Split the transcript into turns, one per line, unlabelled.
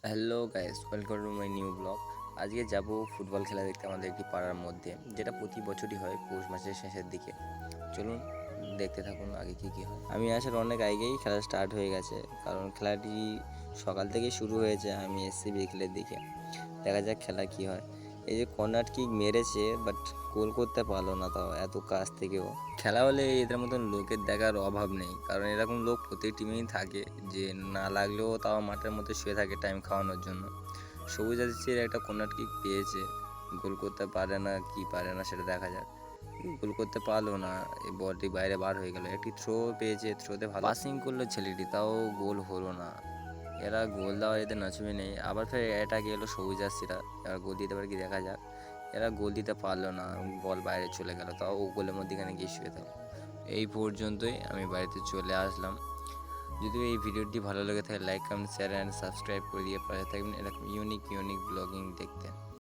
Hello guys, welcome to my new blog. আজকে যাব football খেলা দেখতে আমাদের একটি পাড়ার মধ্যে, যেটা প্রতি বছরই হয় পৌষ মাসের শেষের দিকে। চলুন দেখতে থাকুন আগে কি হয়। আমি আসার অনেক আগেই খেলা স্টার্ট হয়ে গেছে, কারণ খেলাটি সকাল থেকেই শুরু হয়েছে। আমি এসছি বিকেলের দিকে। দেখা যাক খেলা কি হয়। এই যে কর্নার কিক মেরেছে, বাট গোল করতে পারলো না, তাও এত কাছ থেকেও। খেলা হলে এদের মতন লোকের দেখার অভাব নেই, কারণ এরকম লোক প্রত্যেক টিমেই থাকে, যে না লাগলেও তাও মাঠের মধ্যে শুয়ে থাকে টাইম খাওয়ানোর জন্য। সবুজ আদিত্যের একটা কর্নার কিক পেয়েছে, গোল করতে পারে না কি পারে না সেটা দেখা যাক। গোল করতে পারলো না, এই বলটি বাইরে বার হয়ে গেল। একটি থ্রো পেয়েছে, থ্রোতে ভালো পাসিং করলো ছেলেটি, তাও গোল হলো না। এরা গোল দেওয়া এদের নসিবে নেই। আবার ফের অ্যাটাকে এলো সবুজ জার্সিরা, এরা গোল দিতে পারে কি দেখা যাক। এরা গোল দিতে পারলো না, বল বাইরে চলে গেল, তাও ও গোলের মধ্যেখানে গিয়ে শুয়ে থাকলো। এই পর্যন্তই, আমি বাড়িতে চলে আসলাম। যদি এই ভিডিওটি ভালো লেগে থাকে like comment share and subscribe করে দিয়ে পাশে থাকবেন এরকম ইউনিক ব্লগিং দেখতে।